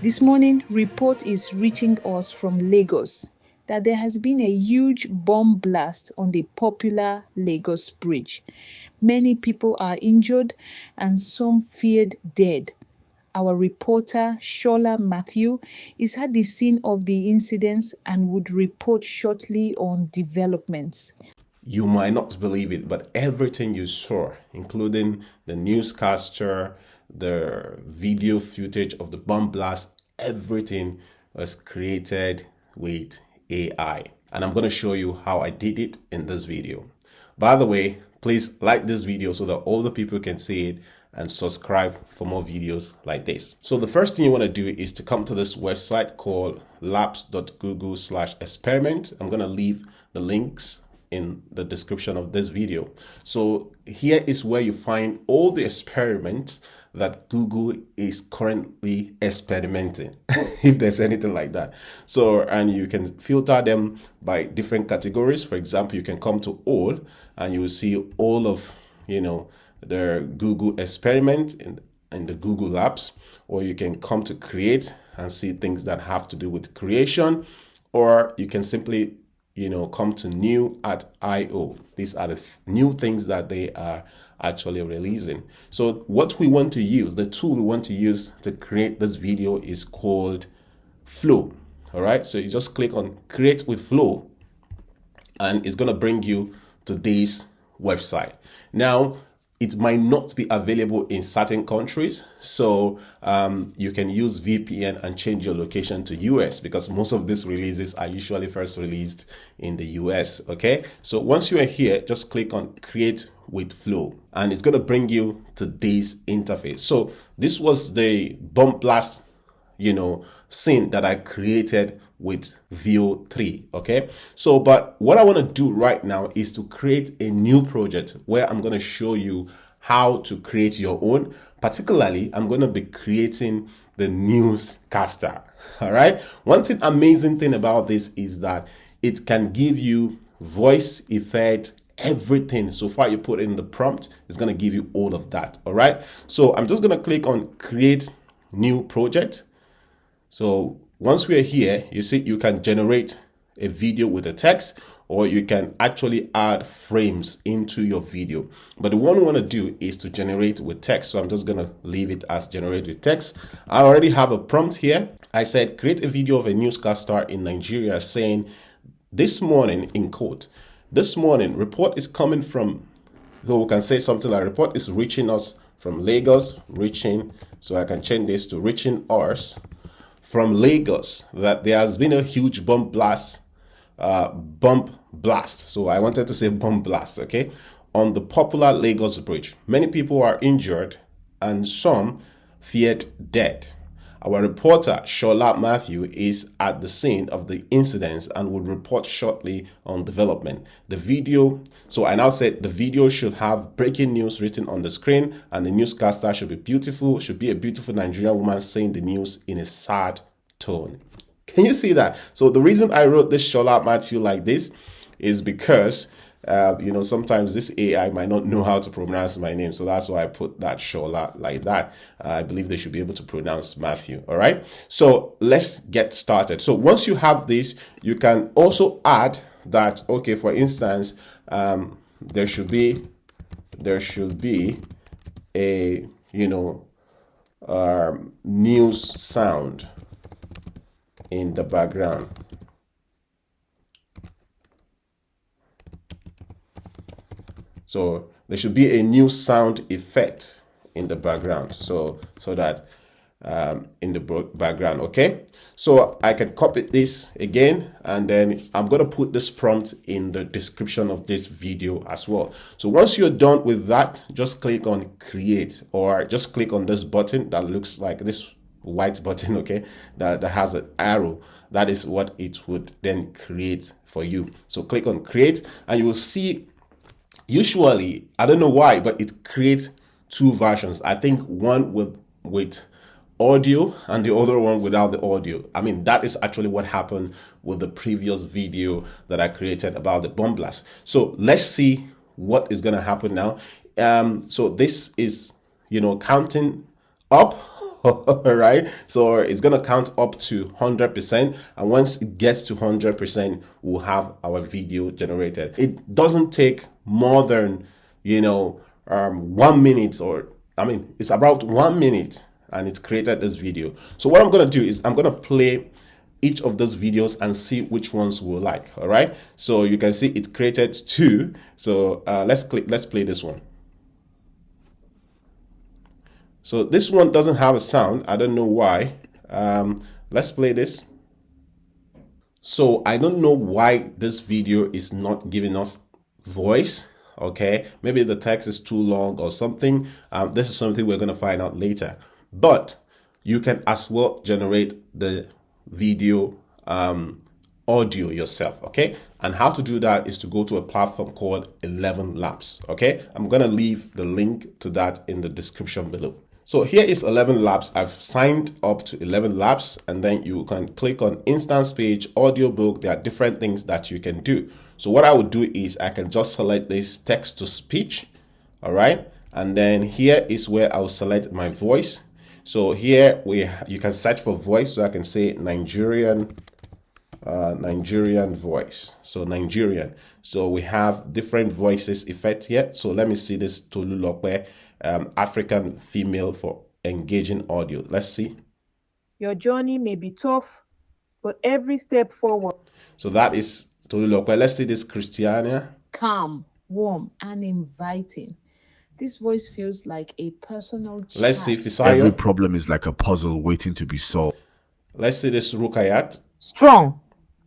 This morning, report is reaching us from Lagos that there has been a huge bomb blast on the popular Lagos bridge. Many people are injured and some feared dead. Our reporter, Sola Mathew, is at the scene of the incidents and would report shortly on developments. You might not believe it, but everything you saw, including the newscaster, the video footage of the bomb blast, everything was created with AI. And I'm going to show you how I did it in this video. By the way, please like this video so that all the people can see it and subscribe for more videos like this. So the first thing you want to do is to come to this website called labs.google/experiment. I'm going to leave the links in the description of this video. So here is where you find all the experiments that Google is currently experimenting, if there's anything like that. So, and you can filter them by different categories. For example, you can come to all and you will see all of, the Google experiment in the Google Labs, or you can come to create and see things that have to do with creation, or you can simply come to new at IO. These are the new things that they are actually releasing. So what we want to use, the tool we want to use to create this video is called Flow. All right. So you just click on create with Flow and it's going to bring you to this website. Now, it might not be available in certain countries. So you can use VPN and change your location to US because most of these releases are usually first released in the US. Okay. So once you are here, just click on create with Flow and it's going to bring you to this interface. So this was the bomb blast, scene that I created with VEO 3. Okay. So, but what I want to do right now is to create a new project where I'm going to show you how to create your own. Particularly, I'm going to be creating the newscaster. All right. One thing, amazing thing about this is that it can give you voice effect, everything. So far you put in the prompt, it's going to give you all of that. All right. So I'm just going to click on create new project. So once we're here, you see you can generate a video with a text, or you can actually add frames into your video. But the one we want to do is to generate with text. So I'm just going to leave it as generate with text. I already have a prompt here. I said, create a video of a newscaster in Nigeria saying, this morning, in quote, this morning, report is coming from, so we can say something like report is reaching us from Lagos, reaching, so I can change this to reaching us from Lagos, that there has been a huge bomb blast. So I wanted to say bomb blast, okay, on the popular Lagos bridge. Many people are injured and some feared dead. Our reporter, Sola Mathew, is at the scene of the incidents and will report shortly on development. The video, so I now said the video should have breaking news written on the screen, and the newscaster should be a beautiful Nigerian woman saying the news in a sad tone. Can you see that? So the reason I wrote this Sola Mathew like this is because sometimes this AI might not know how to pronounce my name. So that's why I put that Sola like that. I believe they should be able to pronounce Mathew. All right. So let's get started. So once you have this, you can also add that, okay, for instance, there should be a, news sound in the background. So there should be a new sound effect in the background. So that in the background. Okay. So I can copy this again, and then I'm going to put this prompt in the description of this video as well. So once you're done with that, just click on create, or just click on this button that looks like this white button, okay, that has an arrow. That is what it would then create for you. So click on create and you will see, usually, I don't know why, but it creates two versions. I think one with audio and the other one without the audio. I mean, that is actually what happened with the previous video that I created about the bomb blast. So let's see what is going to happen now. So this is, counting up. All right, so it's gonna count up to 100%, and once it gets to 100%, we'll have our video generated. It doesn't take more than 1 minute, or it's about 1 minute, and it created this video. So what I'm gonna do is I'm gonna play each of those videos and see which ones we'll like. All right, so you can see it created 2. So let's play this one. So this one doesn't have a sound. I don't know why. Let's play this. So I don't know why this video is not giving us voice. Okay, maybe the text is too long or something. This is something we're going to find out later. But you can as well generate the video audio yourself. Okay, and how to do that is to go to a platform called ElevenLabs. Okay, I'm going to leave the link to that in the description below. So here is ElevenLabs. I've signed up to ElevenLabs, and then you can click on instance page, audiobook. There are different things that you can do. So what I would do is I can just select this text to speech. All right. And then here is where I'll select my voice. So here you can search for voice. So I can say Nigerian voice. So Nigerian. So we have different voices effect here. So let me see this Tolulope. African female for engaging audio. Let's see. Your journey may be tough, but every step forward. So that is Tolulope. Let's see this Christiana. Calm, warm, and inviting. This voice feels like a personal chat. Let's see Fisayo. Every problem is like a puzzle waiting to be solved. Let's see this Rukayat. Strong,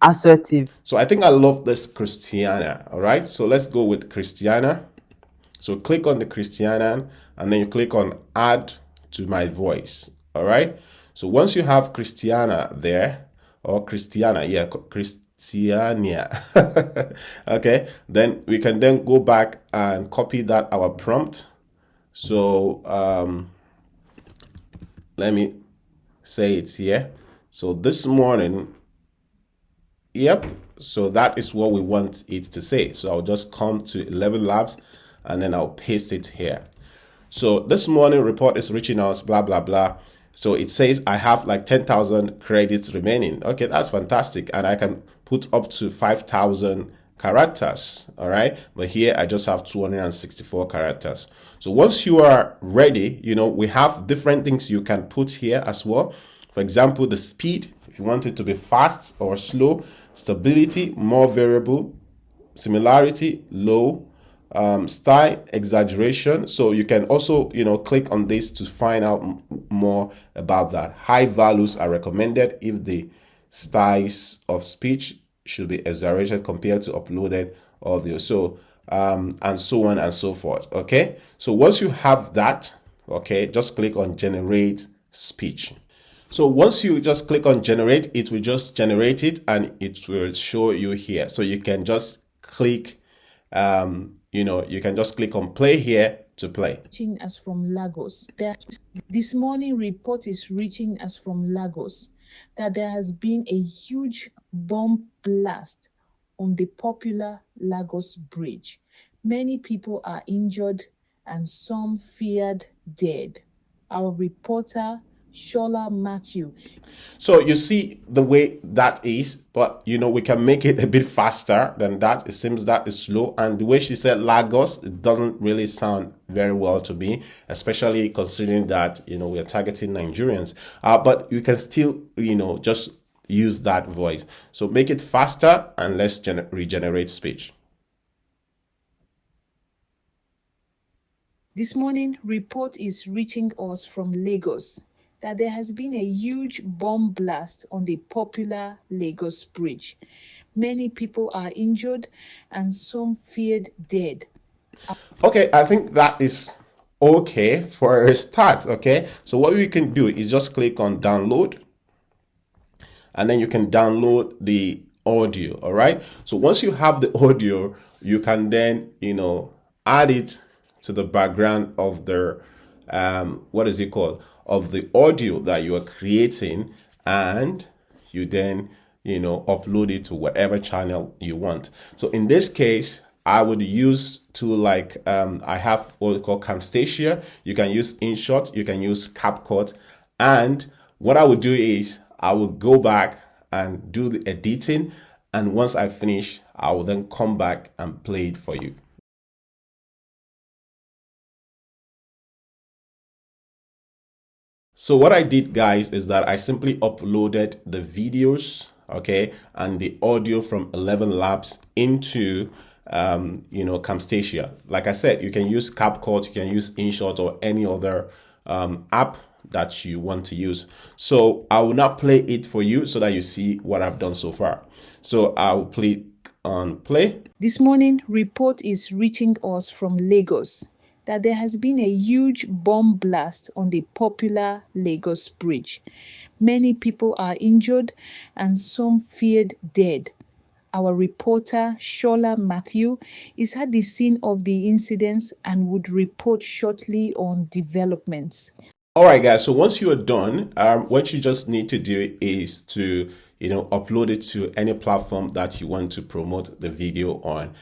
assertive. So I think I love this Christiana. All right. So let's go with Christiana. So click on the Christiana, and then you click on add to my voice. All right. So once you have Christiana there, or Christiana, yeah, Christiania. Okay. Then we can then go back and copy that our prompt. So let me say it here. So this morning, yep. So that is what we want it to say. So I'll just come to ElevenLabs, and then I'll paste it here. So this morning report is reaching us, blah, blah, blah. So it says I have like 10,000 credits remaining. Okay, that's fantastic. And I can put up to 5,000 characters. All right. But here I just have 264 characters. So once you are ready, we have different things you can put here as well. For example, the speed, if you want it to be fast or slow, stability, more variable, similarity, low, style, exaggeration. So you can also click on this to find out more about that. High values are recommended if the styles of speech should be exaggerated compared to uploaded audio. So and so on and so forth. Okay, so once you have that, okay, just click on generate speech. So once you just click on generate, it will just generate it, and it will show you here. So you can just click you can just click on play here to play. Reaching us from Lagos. This morning report is reaching us from Lagos that there has been a huge bomb blast on the popular Lagos Bridge. Many people are injured and some feared dead. Our reporter Sola Mathew. So you see the way that is, but we can make it a bit faster than that. It seems that is slow, and the way she said Lagos, it doesn't really sound very well to me, especially considering that we are targeting Nigerians. But you can still just use that voice. So make it faster, and let's regenerate speech. This morning report is reaching us from Lagos that there has been a huge bomb blast on the popular Lagos Bridge. Many people are injured and some feared dead. Okay, I think that is okay for a start. Okay, so what we can do is just click on download, and then you can download the audio. All right, so once you have the audio, you can then add it to the background of the what is it called, of the audio that you are creating, and you then upload it to whatever channel you want. So in this case, I would use I have what we call Camtasia. You can use InShot, you can use CapCut, And what I would do is I will go back and do the editing. And once I finish, I will then come back and play it for you. So what I did, guys, is that I simply uploaded the videos, okay, and the audio from ElevenLabs into Camtasia. Like I said, you can use CapCut, you can use InShot or any other app that you want to use. So I will not play it for you so that you see what I've done so far. So I will click on play. This morning, report is reaching us from Lagos that there has been a huge bomb blast on the popular Lagos Bridge. Many people are injured and some feared dead. Our reporter, Sola Mathew, is at the scene of the incidents and would report shortly on developments. All right, guys. So once you are done, what you just need to do is to, upload it to any platform that you want to promote the video on.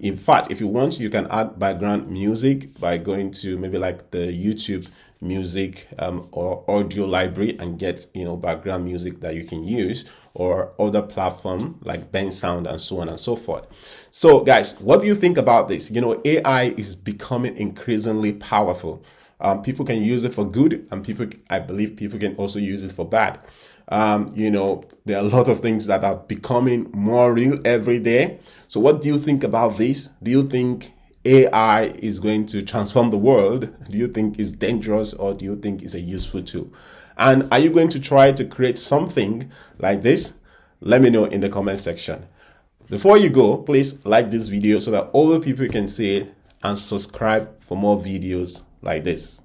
In fact, if you want, you can add background music by going to maybe like the YouTube music or audio library and get background music that you can use, or other platform like Bensound and so on and so forth. So guys, what do you think about this? AI is becoming increasingly powerful. People can use it for good, and I believe people can also use it for bad. There are a lot of things that are becoming more real every day. So what do you think about this? Do you think AI is going to transform the world? Do you think it's dangerous, or do you think it's a useful tool? And are you going to try to create something like this? Let me know in the comment section. Before you go, please like this video so that other people can see it, and subscribe for more videos like this.